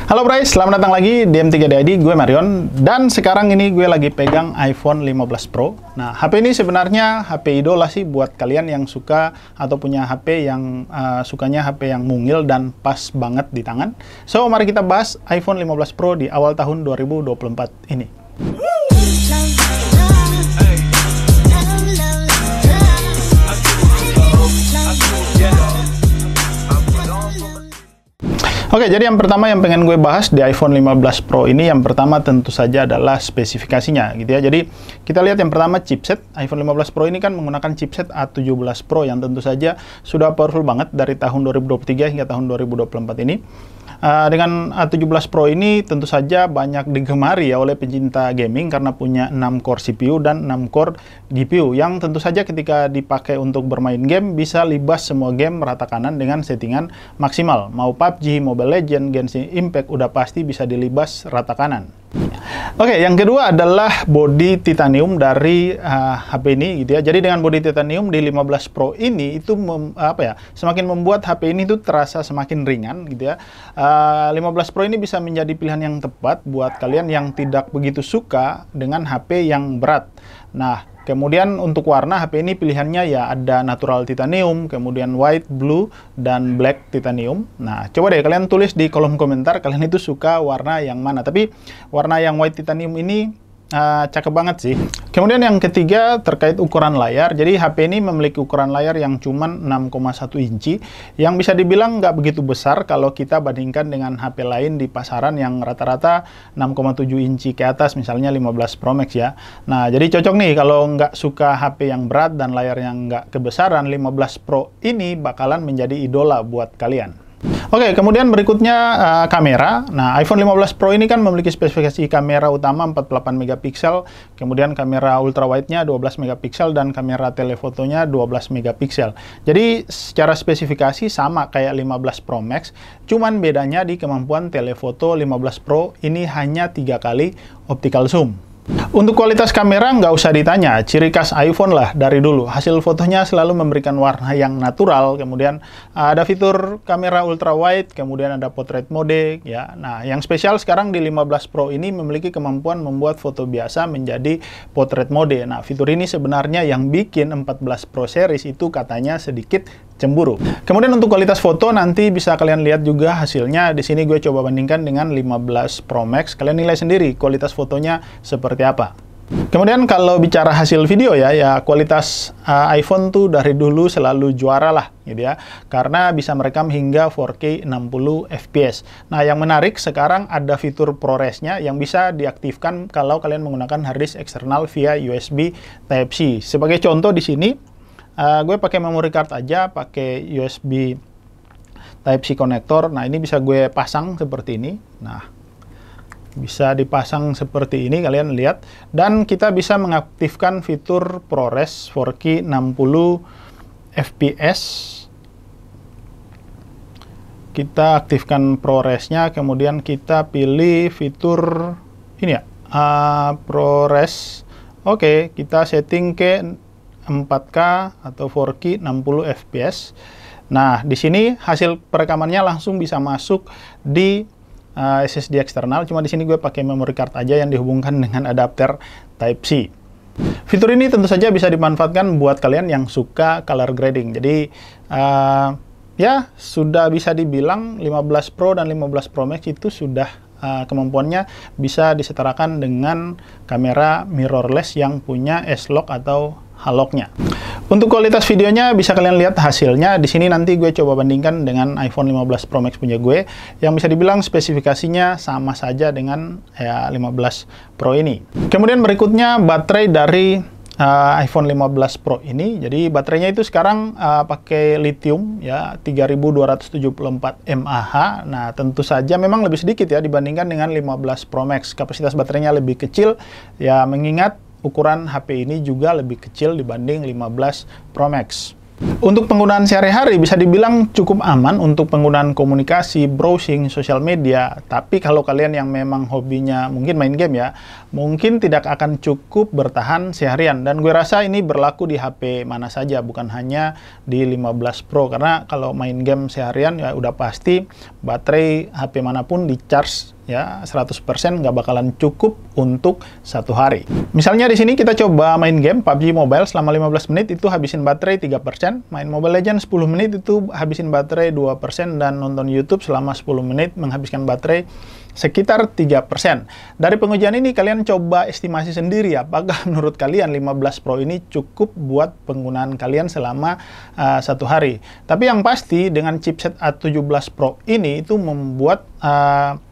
Halo guys, selamat datang lagi di M3DID, gue Marion. Dan sekarang ini gue lagi pegang iPhone 15 Pro. Nah, HP ini sebenarnya HP idola sih buat kalian yang suka atau punya HP yang sukanya HP yang mungil dan pas banget di tangan. So, mari kita bahas iPhone 15 Pro di awal tahun 2024 ini. Oke, jadi yang pertama yang pengen gue bahas di iPhone 15 Pro ini, yang pertama tentu saja adalah spesifikasinya, gitu ya. Jadi, kita lihat yang pertama chipset. iPhone 15 Pro ini kan menggunakan chipset A17 Pro yang tentu saja sudah powerful banget dari tahun 2023 hingga tahun 2024 ini. Dengan A17 Pro ini tentu saja banyak digemari ya oleh pencinta gaming karena punya 6 core CPU dan 6 core GPU yang tentu saja ketika dipakai untuk bermain game bisa libas semua game rata kanan dengan settingan maksimal. Mau PUBG, Mobile Legends, Genshin Impact udah pasti bisa dilibas rata kanan. Oke, yang kedua adalah bodi titanium dari HP ini, gitu ya. Jadi dengan bodi titanium di 15 Pro ini itu semakin membuat HP ini tuh terasa semakin ringan, gitu ya. 15 Pro ini bisa menjadi pilihan yang tepat buat kalian yang tidak begitu suka dengan HP yang berat. Nah, kemudian untuk warna HP ini pilihannya ya ada natural titanium, kemudian white, blue, dan black titanium. Nah, coba deh kalian tulis di kolom komentar kalian itu suka warna yang mana. Tapi warna yang white titanium ini cakep banget sih. Kemudian yang ketiga terkait ukuran layar. Jadi HP ini memiliki ukuran layar yang cuman 6,1 inci yang bisa dibilang nggak begitu besar kalau kita bandingkan dengan HP lain di pasaran yang rata-rata 6,7 inci ke atas, misalnya 15 Pro Max ya. Nah, jadi cocok nih kalau nggak suka HP yang berat dan layar yang nggak kebesaran, 15 Pro ini bakalan menjadi idola buat kalian. Oke, kemudian berikutnya kamera. Nah, iPhone 15 Pro ini kan memiliki spesifikasi kamera utama 48 megapiksel, kemudian kamera ultrawide-nya 12 megapiksel, dan kamera telefotonya 12 megapiksel. Jadi, secara spesifikasi sama kayak 15 Pro Max, cuman bedanya di kemampuan telefoto 15 Pro ini hanya 3 kali optical zoom. Untuk kualitas kamera nggak usah ditanya, ciri khas iPhone lah dari dulu. Hasil fotonya selalu memberikan warna yang natural, kemudian ada fitur kamera ultra wide, kemudian ada portrait mode ya. Nah, yang spesial sekarang di 15 Pro ini memiliki kemampuan membuat foto biasa menjadi portrait mode. Nah, fitur ini sebenarnya yang bikin 14 Pro series itu katanya sedikit cemburu. Kemudian untuk kualitas foto nanti bisa kalian lihat juga hasilnya. Di sini gue coba bandingkan dengan 15 Pro Max. Kalian nilai sendiri kualitas fotonya seperti apa. Kemudian kalau bicara hasil video ya kualitas iPhone tuh dari dulu selalu juara lah, gitu ya. Karena bisa merekam hingga 4K 60 fps. Nah, yang menarik sekarang ada fitur ProRes-nya yang bisa diaktifkan kalau kalian menggunakan hard disk eksternal via USB Type-C. Sebagai contoh di sini gue pakai memory card aja, pakai USB Type-C konektor. Nah, ini bisa gue pasang seperti ini. Nah, bisa dipasang seperti ini, kalian lihat. Dan kita bisa mengaktifkan fitur ProRes 4K 60 fps. Kita aktifkan ProRes-nya, kemudian kita pilih fitur ini ya, ProRes. Oke, kita setting ke 4K atau 4K 60 fps. Nah, di sini hasil perekamannya langsung bisa masuk di SSD eksternal. Cuma di sini gue pakai memory card aja yang dihubungkan dengan adapter Type-C. Fitur ini tentu saja bisa dimanfaatkan buat kalian yang suka color grading. Jadi ya sudah bisa dibilang 15 Pro dan 15 Pro Max itu sudah kemampuannya bisa disetarakan dengan kamera mirrorless yang punya S-Log atau H-Log-nya. Untuk kualitas videonya bisa kalian lihat hasilnya. Di sini nanti gue coba bandingkan dengan iPhone 15 Pro Max punya gue, yang bisa dibilang spesifikasinya sama saja dengan 15 Pro ini. Kemudian berikutnya baterai dari iPhone 15 Pro ini. Jadi baterainya itu sekarang pakai lithium ya, 3274 mAh. Nah, tentu saja memang lebih sedikit ya dibandingkan dengan 15 Pro Max. Kapasitas baterainya lebih kecil ya, mengingat ukuran HP ini juga lebih kecil dibanding 15 Pro Max. Untuk penggunaan sehari-hari bisa dibilang cukup aman untuk penggunaan komunikasi, browsing, sosial media. Tapi kalau kalian yang memang hobinya mungkin main game ya, mungkin tidak akan cukup bertahan seharian. Dan gue rasa ini berlaku di HP mana saja, bukan hanya di 15 Pro. Karena kalau main game seharian ya udah pasti baterai HP manapun di charge ya 100% nggak bakalan cukup untuk satu hari. Misalnya di sini kita coba main game PUBG Mobile selama 15 menit itu habisin baterai 3%, main Mobile Legends 10 menit itu habisin baterai 2%, dan nonton YouTube selama 10 menit menghabiskan baterai sekitar 3%. Dari pengujian ini kalian coba estimasi sendiri apakah menurut kalian 15 Pro ini cukup buat penggunaan kalian selama satu hari. Tapi yang pasti dengan chipset A17 Pro ini itu membuat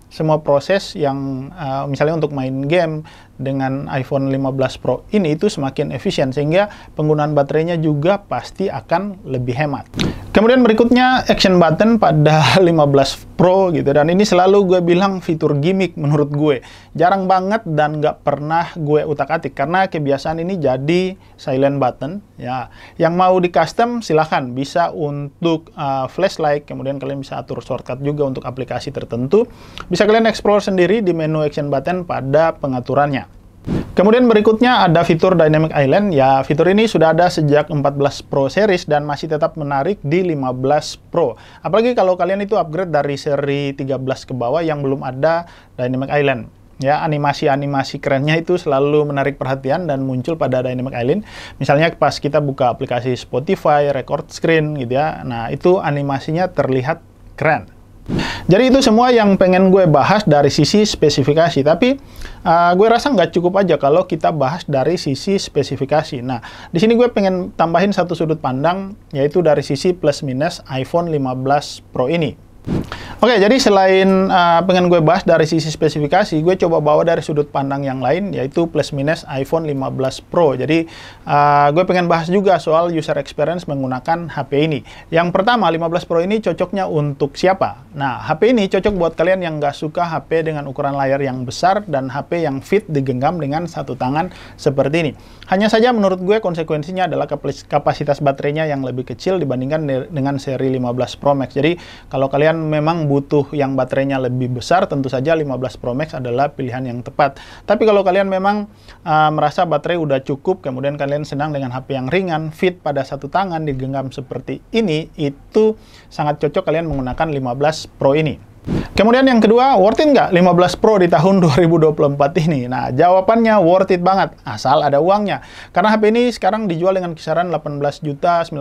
semua proses yang misalnya untuk main game dengan iPhone 15 Pro ini itu semakin efisien, sehingga penggunaan baterainya juga pasti akan lebih hemat. Kemudian berikutnya action button pada 15 Pro gitu, dan ini selalu gue bilang fitur gimmick menurut gue. Jarang banget dan nggak pernah gue utak-atik karena kebiasaan ini jadi silent button ya. Yang mau di custom silahkan, bisa untuk flashlight, kemudian kalian bisa atur shortcut juga untuk aplikasi tertentu. Bisa kalian explore sendiri di menu action button pada pengaturannya. Kemudian berikutnya ada fitur Dynamic Island. Ya, fitur ini sudah ada sejak 14 Pro series dan masih tetap menarik di 15 Pro. Apalagi kalau kalian itu upgrade dari seri 13 ke bawah yang belum ada Dynamic Island. Ya, animasi-animasi kerennya itu selalu menarik perhatian dan muncul pada Dynamic Island. Misalnya pas kita buka aplikasi Spotify, record screen gitu ya. Nah, itu animasinya terlihat keren. Jadi itu semua yang pengen gue bahas dari sisi spesifikasi. Tapi gue rasa nggak cukup aja kalau kita bahas dari sisi spesifikasi. Nah, di sini gue pengen tambahin satu sudut pandang, yaitu dari sisi plus minus iPhone 15 Pro ini. Oke, jadi selain pengen gue bahas dari sisi spesifikasi, gue coba bawa dari sudut pandang yang lain, yaitu plus minus iPhone 15 Pro. Jadi, gue pengen bahas juga soal user experience menggunakan HP ini. Yang pertama, 15 Pro ini cocoknya untuk siapa? Nah, HP ini cocok buat kalian yang nggak suka HP dengan ukuran layar yang besar dan HP yang fit digenggam dengan satu tangan seperti ini. Hanya saja menurut gue konsekuensinya adalah kapasitas baterainya yang lebih kecil dibandingkan dengan seri 15 Pro Max. Jadi, kalau kalian memang butuh yang baterainya lebih besar, tentu saja 15 Pro Max adalah pilihan yang tepat. Tapi kalau kalian memang merasa baterai udah cukup, kemudian kalian senang dengan HP yang ringan, fit pada satu tangan, digenggam seperti ini, itu sangat cocok kalian menggunakan 15 Pro ini. Kemudian yang kedua, worth it nggak 15 Pro di tahun 2024 ini? Nah, jawabannya worth it banget, asal ada uangnya. Karena HP ini sekarang dijual dengan kisaran 18.999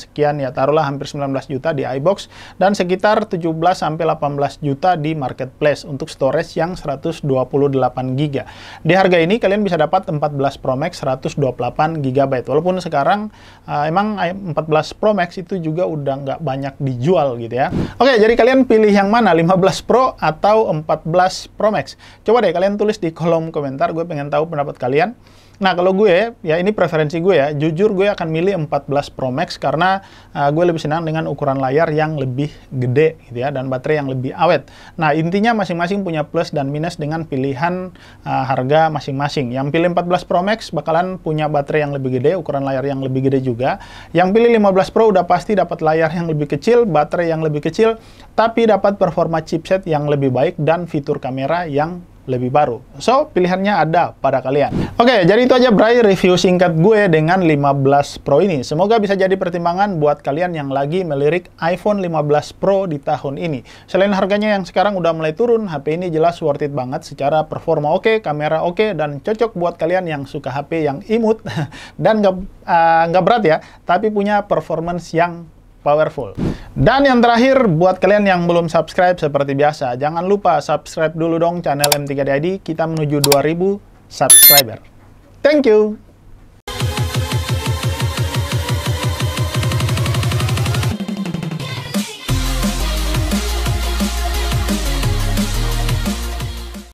sekian, ya taruhlah hampir 19 juta di iBox, dan sekitar 17-18 juta di marketplace untuk storage yang 128 GB. Di harga ini kalian bisa dapat 14 Pro Max 128 GB. Walaupun sekarang emang 14 Pro Max itu juga udah nggak banyak dijual gitu ya. Oke, jadi kalian pilih yang mana, 15 Pro atau 14 Pro Max? Coba deh kalian tulis di kolom komentar, gue pengen tahu pendapat kalian. Nah, kalau gue, ya ini preferensi gue ya, jujur gue akan milih 14 Pro Max karena gue lebih senang dengan ukuran layar yang lebih gede gitu ya, dan baterai yang lebih awet. Nah, intinya masing-masing punya plus dan minus dengan pilihan harga masing-masing. Yang pilih 14 Pro Max bakalan punya baterai yang lebih gede, ukuran layar yang lebih gede juga. Yang pilih 15 Pro udah pasti dapat layar yang lebih kecil, baterai yang lebih kecil, tapi dapat performa chipset yang lebih baik dan fitur kamera yang lebih baru. So, pilihannya ada pada kalian. Oke, jadi itu aja Bray review singkat gue dengan 15 Pro ini. Semoga bisa jadi pertimbangan buat kalian yang lagi melirik iPhone 15 Pro di tahun ini. Selain harganya yang sekarang udah mulai turun, HP ini jelas worth it banget secara performa oke, kamera oke, dan cocok buat kalian yang suka HP yang imut dan nggak berat ya, tapi punya performance yang powerful. Dan yang terakhir, buat kalian yang belum subscribe seperti biasa, jangan lupa subscribe dulu dong channel M3D ID, kita menuju 2000 subscriber. Thank you!